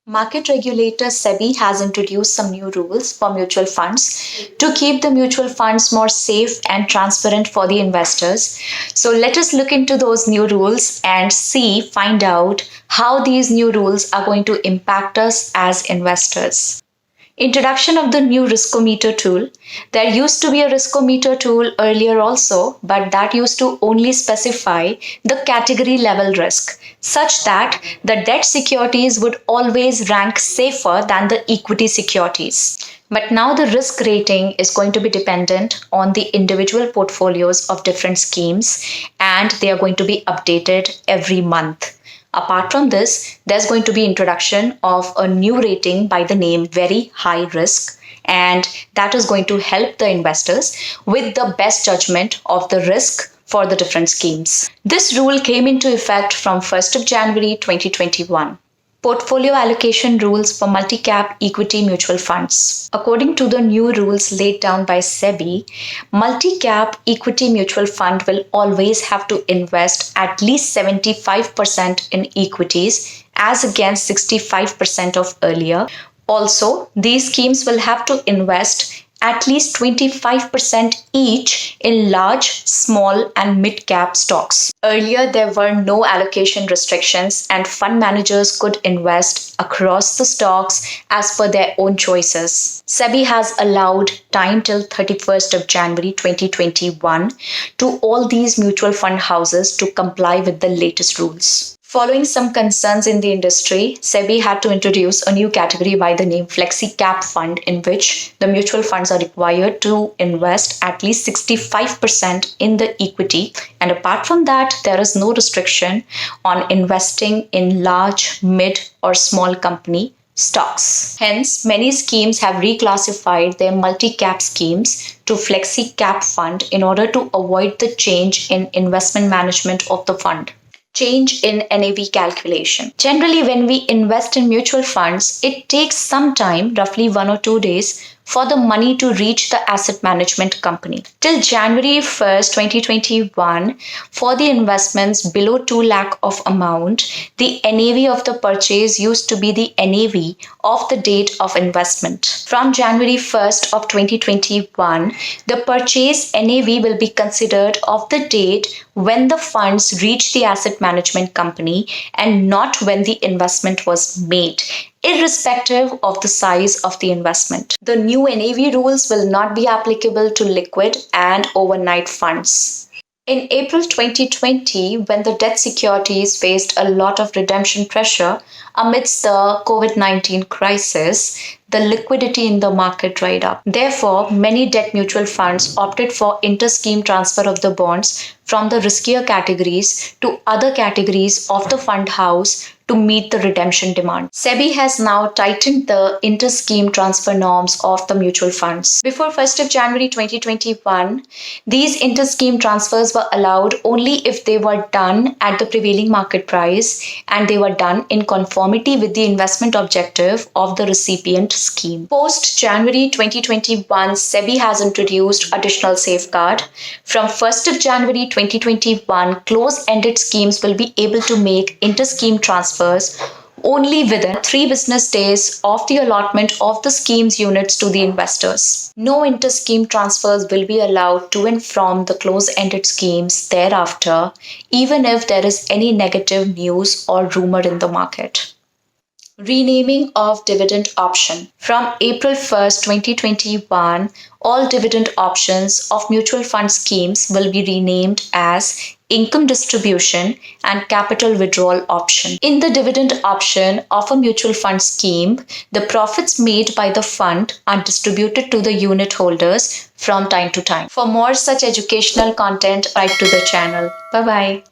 Market regulator SEBI has introduced some new rules for mutual funds to keep the mutual funds more safe and transparent for the investors. So let us look into those new rules and find out how these new rules are going to impact us as investors. Introduction of the new riskometer tool. There used to be a riskometer tool earlier also, but that used to only specify the category level risk, such that the debt securities would always rank safer than the equity securities. But now the risk rating is going to be dependent on the individual portfolios of different schemes, and they are going to be updated every month. Apart from this, there's going to be introduction of a new rating by the name very high risk, and that is going to help the investors with the best judgment of the risk for the different schemes. This rule came into effect from 1st of January 2021. Portfolio allocation rules for multi-cap equity mutual funds. According to the new rules laid down by SEBI, multi-cap equity mutual fund will always have to invest at least 75% in equities as against 65% of earlier. Also, these schemes will have to invest at least 25% each in large, small, and mid-cap stocks. Earlier, there were no allocation restrictions, and fund managers could invest across the stocks as per their own choices. SEBI has allowed time till 31st of January 2021 to all these mutual fund houses to comply with the latest rules. Following some concerns in the industry, SEBI had to introduce a new category by the name Flexi Cap Fund, in which the mutual funds are required to invest at least 65% in the equity. And apart from that, there is no restriction on investing in large, mid, or small company stocks. Hence, many schemes have reclassified their multi-cap schemes to Flexi Cap Fund in order to avoid the change in investment management of the fund. Change in NAV calculation. Generally, when we invest in mutual funds, it takes some time, roughly 1 or 2 days, for the money to reach the asset management company. Till January 1st, 2021, for the investments below 2 lakh of amount, the NAV of the purchase used to be the NAV of the date of investment. From January 1st of 2021, the purchase NAV will be considered of the date when the funds reach the asset management company and not when the investment was made, irrespective of the size of the investment. The new NAV rules will not be applicable to liquid and overnight funds. In April 2020, when the debt securities faced a lot of redemption pressure amidst the COVID-19 crisis, the liquidity in the market dried up. Therefore, many debt mutual funds opted for inter-scheme transfer of the bonds from the riskier categories to other categories of the fund house to meet the redemption demand. SEBI has now tightened the inter-scheme transfer norms of the mutual funds. Before 1st of January 2021, these inter-scheme transfers were allowed only if they were done at the prevailing market price and they were done in conformity with the investment objective of the recipient scheme. Post January 2021, SEBI has introduced additional safeguard. From 1st of January 2021, close-ended schemes will be able to make inter-scheme transfers only within 3 business days of the allotment of the scheme's units to the investors. No inter-scheme transfers will be allowed to and from the close-ended schemes thereafter, even if there is any negative news or rumor in the market. Renaming of dividend option. From April 1st, 2021, all dividend options of mutual fund schemes will be renamed as income distribution and capital withdrawal option. In the dividend option of a mutual fund scheme, the profits made by the fund are distributed to the unit holders from time to time. For more such educational content, write to the channel. Bye-bye.